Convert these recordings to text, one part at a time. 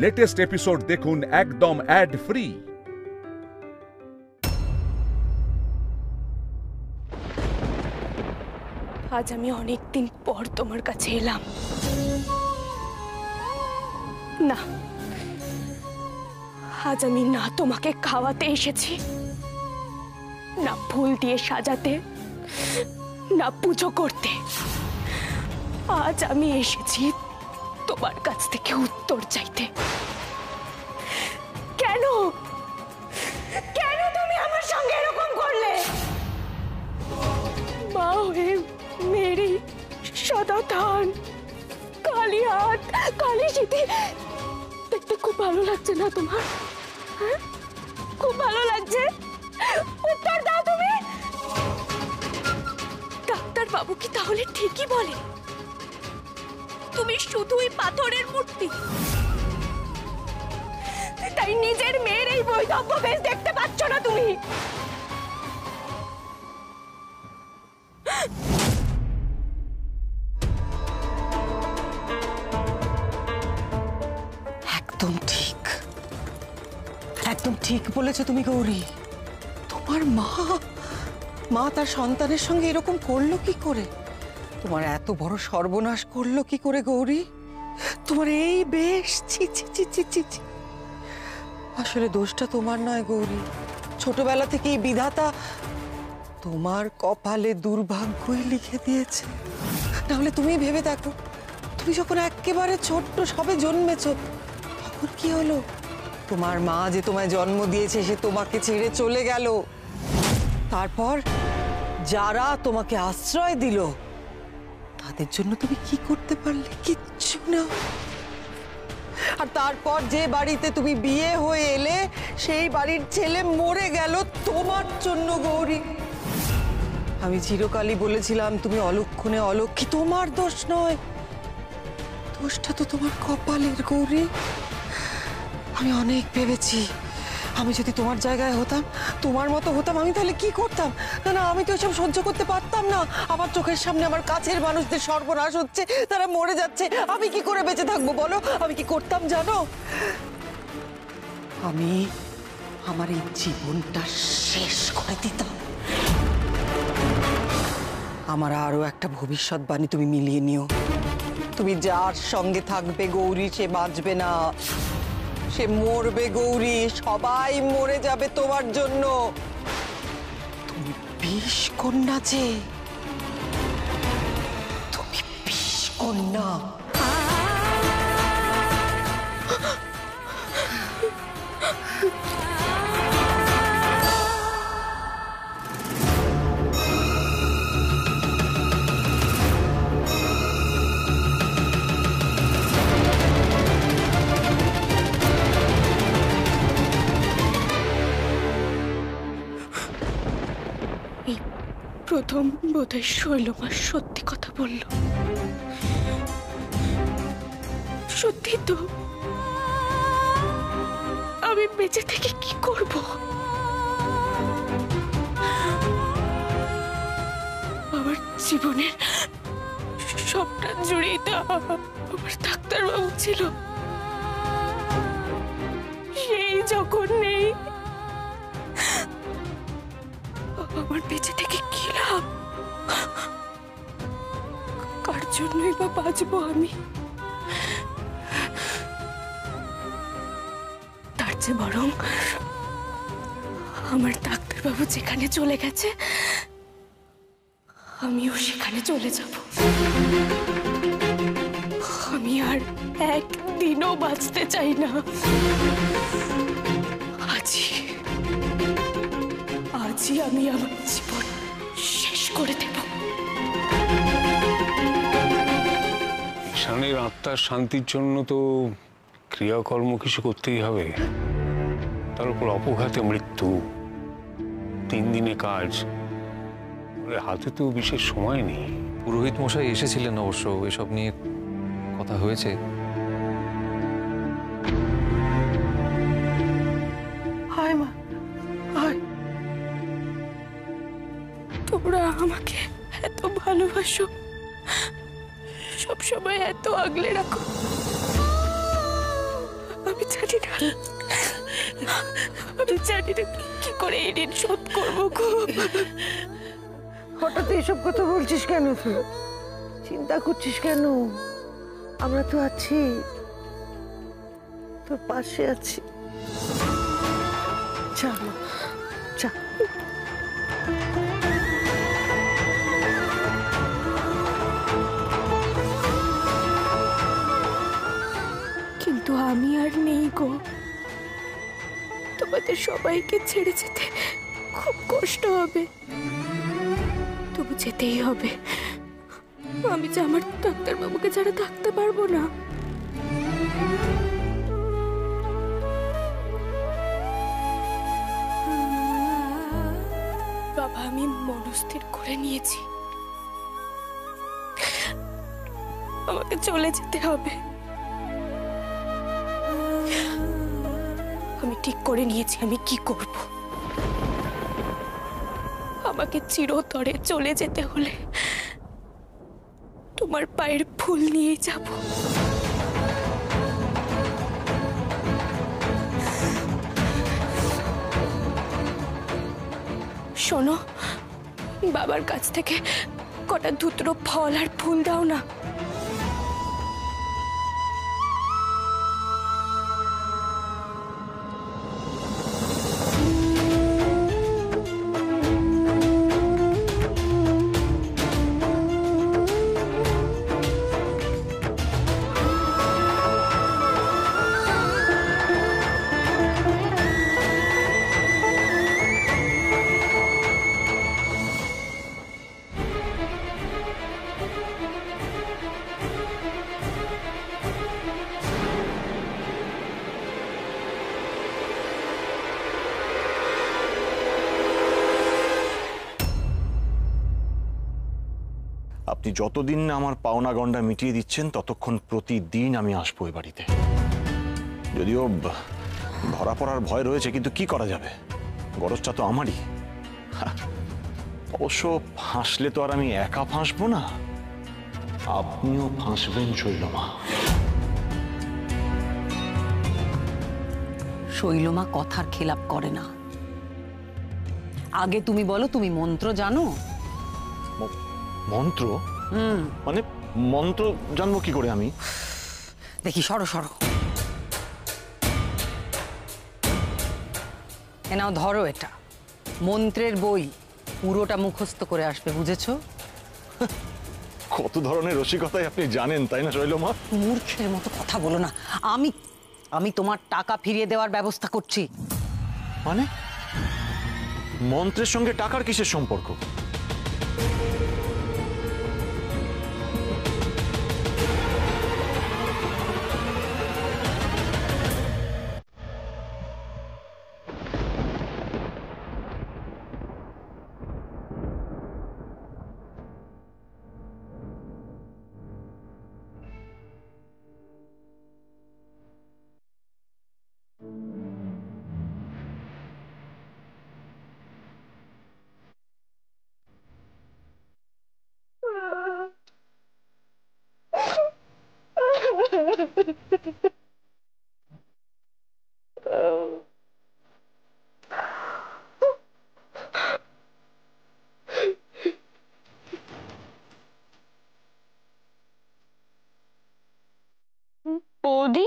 Latest episode দেখুন একদম add free. আজ আমি অনেক দিন পর তোমার কাছে এলাম। না, আজ আমি না তোমাকে খাওয়াতে এসেছি, না ফুল দিয়ে সাজাতে, না পুজো করতে। আজ আমি এসেছি তোমার কাছ থেকে উত্তর চাইতে। কেন কেন তুমি আমার সঙ্গে এরকম করলে? মা হয়ে মেরি সদাথান কালী হাত কালী স্মৃতি দেখতে খুব ভালো লাগছে না তোমার? হ্যাঁ, খুব ভালো লাগছে? উত্তর দাও তুমি। ডাক্তার বাবু কি তাহলে ঠিকই বলে তুমি শুধুই পাথরের মূর্তি? তাই নিজের মেয়ের এই বৈধব্য বেশ দেখতে পাচ্ছ না তুমি? একদম ঠিক, একদম ঠিক বলেছো তুমি গৌরী। তোমার মা তার সন্তানের সঙ্গে এরকম করলো কি করে? তোমার এত বড় সর্বনাশ করলো কি করে গৌরী? তোমার এই বেশ ছি ছি ছি ছি ছি ছি। আসলে দোষটা তোমার নয় গৌরী, ছোটবেলা থেকেই বিধাতা তোমার কপালে দুর্ভাগ্যই লিখে দিয়েছে। নাহলে তুমি ভেবে দেখো, তুমি যখন একেবারে ছোট্ট সবে জন্মেছো তখন কি হলো? তোমার মা যে তোমায় জন্ম দিয়েছে সে তোমাকে ছেড়ে চলে গেল। তারপর যারা তোমাকে আশ্রয় দিল তাদের জন্য তুমি কি করতে পারলে? কিচ্ছু না। আর তারপর যে বাড়িতে তুমি বিয়ে হয়ে এলে সেই বাড়ির ছেলে মরে গেল তোমার জন্য গৌরী। আমি চিরকালই বলেছিলাম তুমি অলক্ষণে অলক্ষী, তোমার দোষ নয়, দোষটা তো তোমার কপালের গৌরী। আমি অনেক ভেবেছি আমি যদি তোমার জায়গায় হতাম, তোমার মতো হতাম, আমি তাহলে কি করতাম। না না, আমি তো এসব সহ্য করতে পারতাম না। আমার চোখের সামনে আমার কাছের মানুষদের সর্বনাশ হচ্ছে, তারা মরে যাচ্ছে, আমি কি করে বেঁচে থাকবো বলো? আমি কি করতাম জানো? আমি আমার এই জীবনটা শেষ করে দিতাম। আমার আরো একটা ভবিষ্যৎবাণী তুমি মিলিয়ে নিও। তুমি যার সঙ্গে থাকবে গৌরী সে বাঁচবে না, সে মরবে গৌরী। সবাই মরে যাবে তোমার জন্য। তুমি বিষ কন্যা, যে তুমি বিষ কন্যা। প্রথম বোধহয় শৈলমা সত্যি কথা বলল। সত্যি তো, আমি বেঁচে থেকে কি করব? আমার জীবনের সবটা জুড়েই তো আমার ডাক্তারবাবু ছিল। সেই যখন নেই, আমার বেঁচে থেকে কি লাভ? কার জন্যই বা বাঁচবো আমি? তার চেয়ে বরং আমার ডাক্তারবাবু যেখানে চলে গেছে আমিও সেখানে চলে যাব। আমি আর একদিনও বাঁচতে চাই না। আজই আমি আমার জীবন শেষ করে দেব। ঈশানের আত্মার শান্তির জন্য তো ক্রিয়াকর্ম কিছু করতেই হবে। তার উপর অপঘাতে মৃত্যু, 3 দিনে কাজ, হাতে তো বিশেষ সময় নেই। পুরোহিত মশাই এসেছিলেন, অবশ্য এসব নিয়ে কথা হয়েছে। হায় মা, হায়। তোমরা আমাকে এত ভালোবাসো, সবসময় এত আগলে রাখো। আমি জানি না, আমি জানি না কি করে এই ঋণ শোধ করবো গো। হঠাৎ এসব কথা বলছিস কেন তুই? চিন্তা করছিস কেন? আমরা তো আছি, তোর পাশে আছি। চলো চা। কিন্তু আমি আর নেই গো, তোমাদের সবাইকে ছেড়ে যেতে খুব কষ্ট হবে, তবু যেতেই হবে। আমি যে আমার ডাক্তারবাবুকে ছাড়া থাকতে পারবো না। বাবা, আমি মনস্থির করে নিয়েছি, আমাকে চলে যেতে হবে। আমি ঠিক করে নিয়েছি আমি কি করব। আমাকে চিরতরে চলে যেতে হলে তোমার পায়ের ফুল নিয়ে যাব। শোনো, বাবার কাছ থেকে কটা ধুতরো ফল আর ফুল দাও না। আপনি যতদিন না আমার পাওনা গন্ডা মিটিয়ে দিচ্ছেন ততক্ষণ প্রতিদিন আমি আসবো এই বাড়িতে। যদিও ধরা পড়ার ভয় রয়েছে, কিন্তু কি করা যাবে, গরজটা তো আমারই। অবশ্য ফাঁসলে তো আর আমি একা ফাঁসবো না, আপনিও ফাঁসবেন শৈলমা। শৈলমা কথার খেলাপ করে না। আগে তুমি বলো, তুমি মন্ত্র জানো? মন্ত্র? মানে মন্ত্র জানবো কি করে আমি? দেখি, সরো সরো। এ নাও, ধরো এটা মন্ত্রের বই, পুরোটা মুখস্থ করে আসবে, বুঝেছো? কত ধরনের রসিকতাই আপনি জানেন, তাই না শৈলমা? মূর্খের মতো কথা বলো না। আমি তোমার টাকা ফিরিয়ে দেওয়ার ব্যবস্থা করছি। মানে মন্ত্রের সঙ্গে টাকার কিসের সম্পর্ক? বৌদি,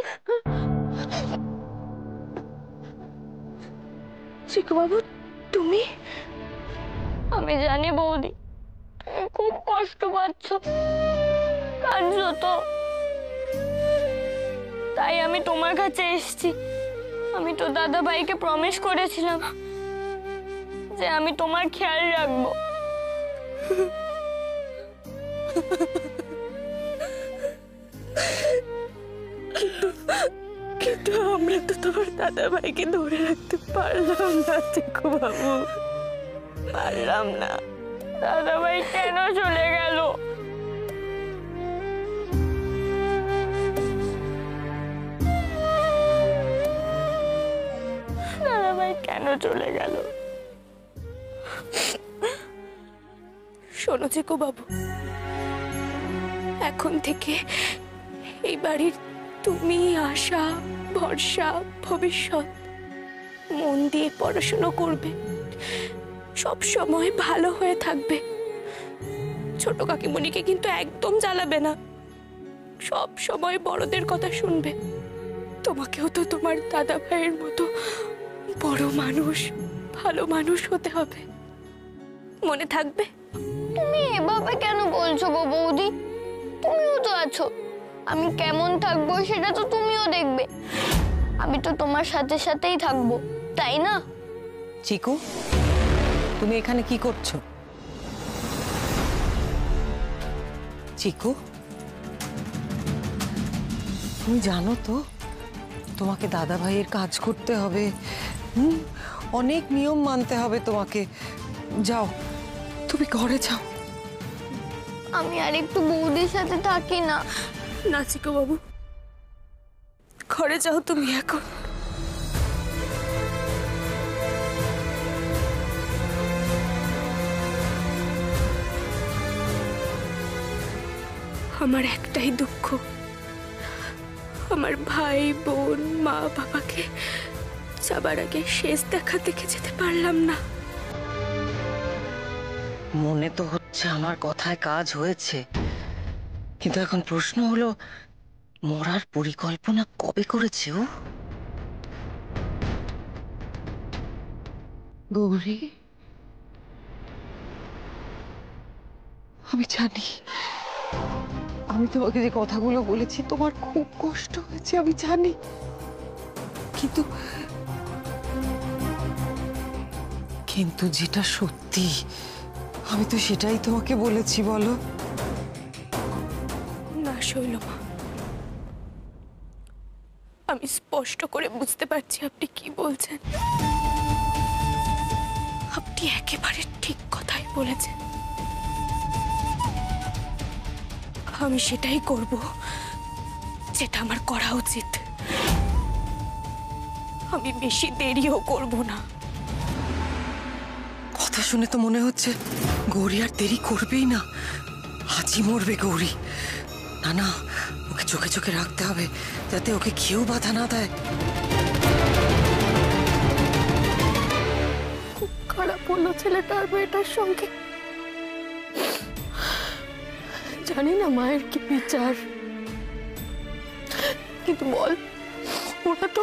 চিকুবাবু তুমি? আমি জানি বৌদি, তুমি খুব কষ্ট পাচ্ছ, কাঁদছো তো, তাই আমি তোমার কাছে এসেছি। আমি তো দাদা ভাইকে প্রমিস করেছিলাম যে আমি তোমার খেয়াল রাখবো। কিন্তু আমরা তো তোমার দাদা ভাইকে ধরে রাখতে পারলাম না চিকুবাবু, পারলাম না। দাদা ভাই কেন চলে গেল? দাদা ভাই কেন চলে গেল? শোনো চিকুবাবু, এখন থেকে এই বাড়ির তুমি, আশা, ভরসা, ভবিষ্যৎ। মন দিয়ে পড়াশোনা করবে, সব সময় ভালো হয়ে থাকবে। ছোট কাকিমণিকে কিন্তু একদম জ্বালাবে না, সব সময় বড়দের কথা শুনবে। তোমাকেও তো তোমার দাদা ভাইয়ের মতো বড় মানুষ, ভালো মানুষ হতে হবে, মনে থাকবে? তুমি এভাবে কেন বলছো গো বৌদি? তুমিও তো আছো, আমি কেমন থাকবো সেটা তো তুমিও দেখবে। আমি তো তোমার সাথে সাথেই থাকবো, তাই না? চিকু, তুমি এখানে কি করছো? চিকু, তুমি জানো তো তোমাকে দাদা ভাইয়ের কাজ করতে হবে, অনেক নিয়ম মানতে হবে তোমাকে। যাও, তুমি ঘরে যাও। আমি আর একটু বৌদির সাথে থাকি না? না চিকু বাবু, ঘরে যাও তুমি এখন। আমার একটাই দুঃখ, আমার ভাই বোন মা বাবাকে যাবার আগে শেষ দেখা দেখে যেতে পারলাম না। মনে তো হচ্ছে আমার কথায় কাজ হয়েছে, কিন্তু এখন প্রশ্ন হলো মরার পরিকল্পনা কবে করেছে ও? গৌরী, আমি জানি আমি তোমাকে যে কথাগুলো বলেছি তোমার খুব কষ্ট হয়েছে, আমি জানি, কিন্তু কিন্তু যেটা সত্যি আমি তো সেটাই তোমাকে বলেছি। বলো না শৈলমা, আমি স্পষ্ট করে বুঝতে পারছি আপনি কি বলছেন। আপনি একেবারে ঠিক কথাই বলেছেন। আমি সেটাই করব যেটা আমার করা উচিত। আমি বেশি দেরিও করব না। কথা শুনে তো মনে হচ্ছে গৌরী আর দেরি করবেই না, আজই মরবে গৌরী। না না, ওকে চোখে চোখে রাখতে হবে যাতে ওকে কেউ বাধা না দেয়। খুব খারাপ হলো ছেলেটার মেয়েটার সঙ্গে। জানি না মায়ের কি বিচার, কিন্তু বল, ওরা তো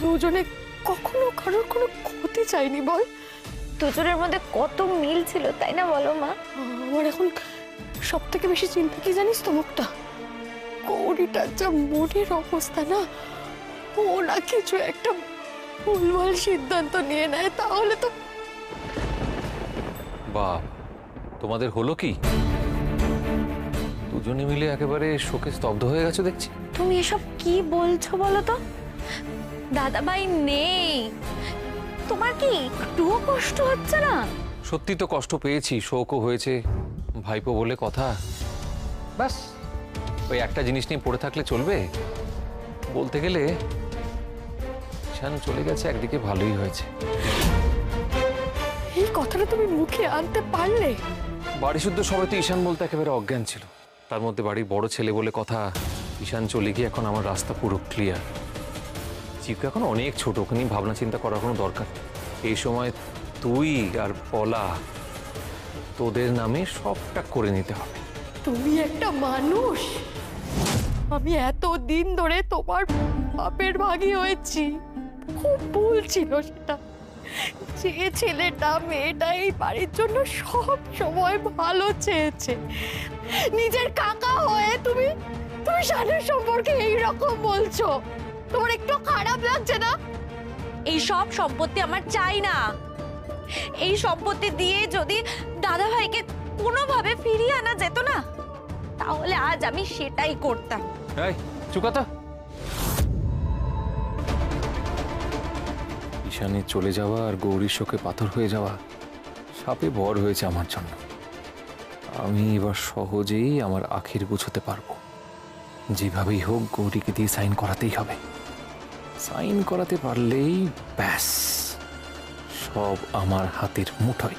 দুজনে কখনো কারোর কোনো ক্ষতি চায়নি। বল, দুজনের মধ্যে কত মিল ছিল, তাই না বলো মা? আমার এখন সব থেকে বেশি চিন্তা কি জানিস তো মুক্তা? গৌরীটার যা মনের অবস্থা না, ও না কিছু একটা ভুলভাল সিদ্ধান্ত নিয়ে নেয় তাহলে তো। বাহ, তোমাদের হলো কি? দুজনে মিলে একেবারে শোকে স্তব্ধ হয়ে গেছো দেখছি। তুমি এসব কি বলছো বলো তো? দাদাভাই নেই, তোমার কি একটুও কষ্ট হচ্ছে না? সত্যি তো কষ্ট পেয়েছি, শোকও হয়েছে, ভাইপো বলে কথা। ব্যাস, ওই একটা জিনিস নিয়ে পড়ে থাকলে চলবে? বলতে গেলে ঈশান চলে গেছে একদিকে ভালোই হয়েছে। এই কথাটা তুমি মুখে আনতে পারলে? বাড়ি শুদ্ধ সবাই তো ঈশান বলতে একেবারে অজ্ঞান ছিল, তার মধ্যে বাড়ির বড় ছেলে বলে কথা। ঈশান চলে গিয়ে এখন আমার রাস্তা পুরো ক্লিয়ার। চিকু এখন অনেক ছোট, ওখানে ভাবনা চিন্তা করার কোনো দরকার। এই সময় তুই আর পলা, তোদের নামে সবটা করে নিতে হবে। তুমি একটা মানুষ, আমি এত দিন ধরে তোমার বাপের ভাগী হয়েছি, খুব ভুল ছিল সেটা। যে ছেলেটা মেয়েটা এই বাড়ির জন্য সব সময় ভালো চেয়েছে, নিজের কাকা হয়ে তুমি তুমি শানের সম্পর্কে এইরকম বলছো, তোমার একটু খারাপ লাগছে না? এই সব সম্পত্তি আমার চাই না। এই সম্পত্তি দিয়ে যদি দাদা ভাইকে কোনোভাবে ফিরিয়ে আনা যেত না, তাহলে আজ আমি সেটাই করতাম। এই চুকাতা, ঈশানের চলে যাওয়া আর গৌরীর শোকে পাথর হয়ে যাওয়া সাপে ভর হয়েছে আমার জন্য। আমি এবার সহজেই আমার আখির গুছোতে পারবো। যেভাবেই হোক গৌরীকে দিয়ে সাইন করাতেই হবে। সাইন করাতে পারলেই ব্যাস, সব আমার হাতের মুঠোয়।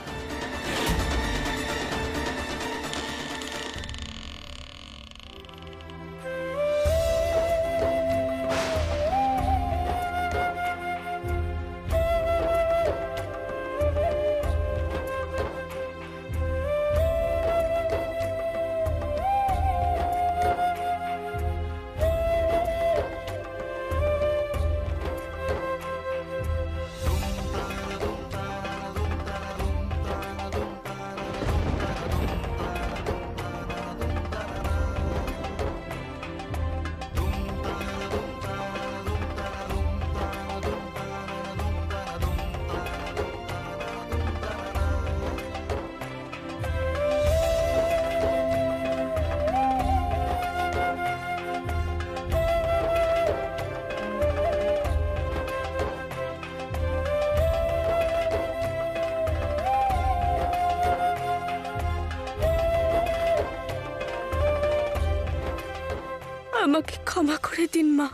আমাকে ক্ষমা করে দিন মা।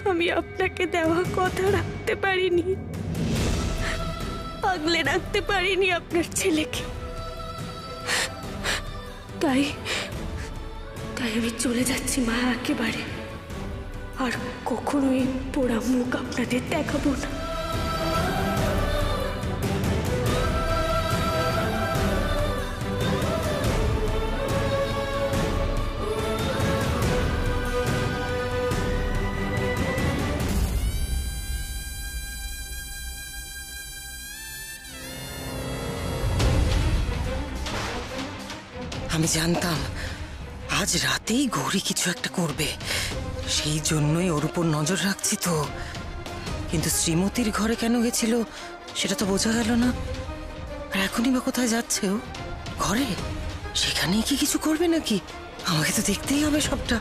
আমি আপনাকে দেওয়া কথা রাখতে পারিনি, আগলে রাখতে পারিনি আপনার ছেলেকে। তাই আমি চলে যাচ্ছি মা একেবারে। আর কখনোই পোড়া মুখ আপনাদের দেখাবো না। আমি জানতাম আজ রাতেই গৌরী কিছু একটা করবে, সেই জন্যই ওর উপর নজর রাখছি তো। কিন্তু শ্রীমতীর ঘরে কেন গেছিল সেটা তো বোঝা গেল না। আর এখনই বা কোথায় যাচ্ছে ও? ঘরে? সেখানেই কি কিছু করবে নাকি? আমাকে তো দেখতেই হবে সবটা।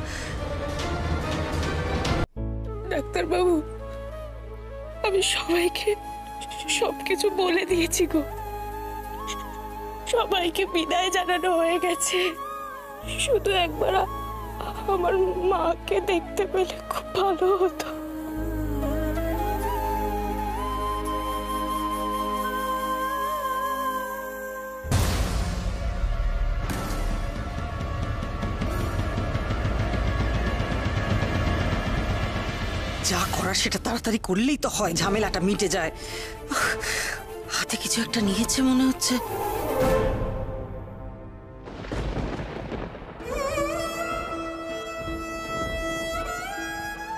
ডাক্তারবাবু, আমি সবাইকে সবকিছু বলে দিয়েছি গো। সবাইকে বিদায় জানানো হয়ে গেছে। শুধু একবার আমার মাকে দেখতে পেলে খুব ভালো হতো। যা করার সেটা তাড়াতাড়ি করলেই তো হয়, ঝামেলাটা মিটে যায়। হাতে কিছু একটা নিয়েছে মনে হচ্ছে।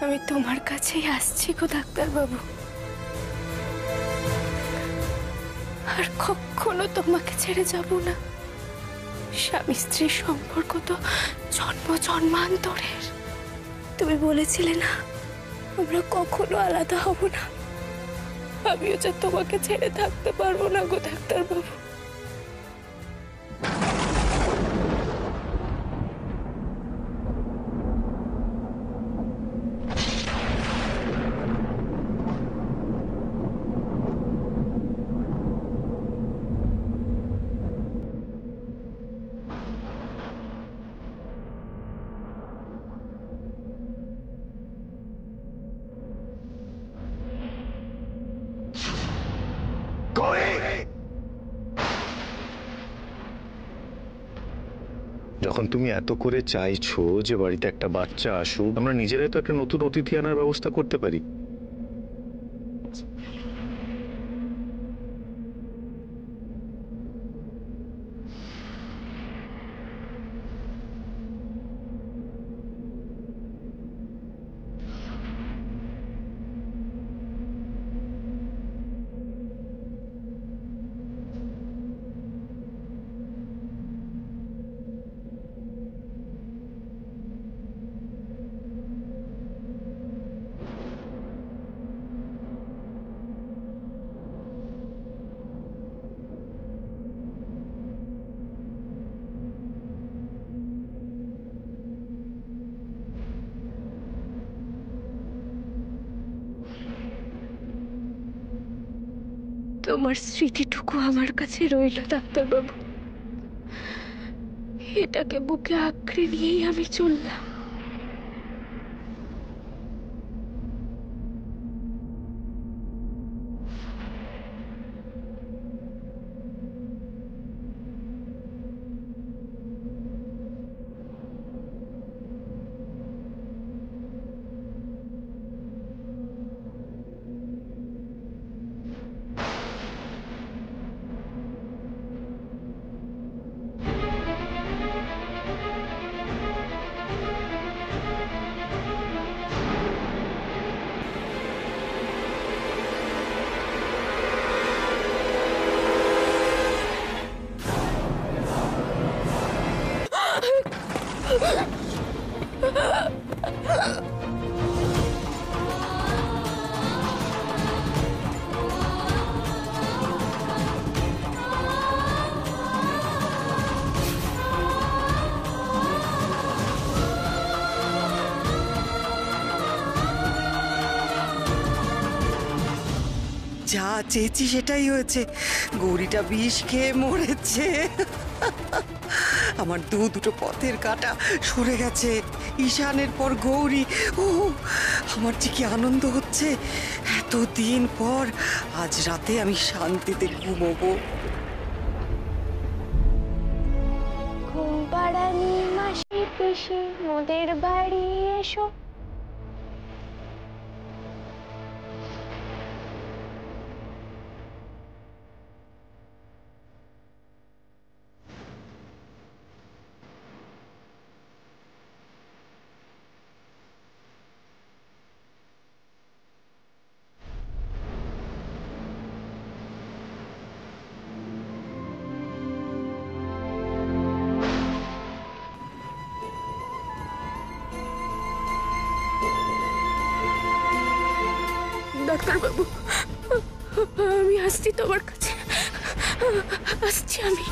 আমি তোমার কাছেই আসছি গো ডাক্তারবাবু। আর কখনো তোমাকে ছেড়ে যাব না। স্বামী স্ত্রীর সম্পর্ক তো জন্ম জন্মান্তরের। তুমি বলেছিলে না আমরা কখনো আলাদা হব না। আমিও যে তোমাকে ছেড়ে থাকতে পারবো না গো ডাক্তারবাবু। যখন তুমি এত করে চাইছো যে বাড়িতে একটা বাচ্চা আসুক, আমরা নিজেরাই তো একটা নতুন অতিথি আনার ব্যবস্থা করতে পারি। তোমার স্মৃতিটুকু আমার কাছে রইল ডাক্তারবাবু। এটাকে বুকে আঁকড়ে নিয়েই আমি চললাম। যা চেয়েছি সেটাই হয়েছে। গৌরীটা বিষ খেয়ে মরেছে। আমার দুটো পথের কাঁটা সরে গেছে। ঈশানের পর গৌরী। ও আমার যে কি আনন্দ হচ্ছে, এতদিন পর আজ রাতে আমি শান্তিতে ঘুমোবো। ঘুম পাড়ানি মাসি পিসি মোদের বাড়ি এসো। ডাক্তারবাবু, আমি আসছি তোমার কাছে, আসছি আমি।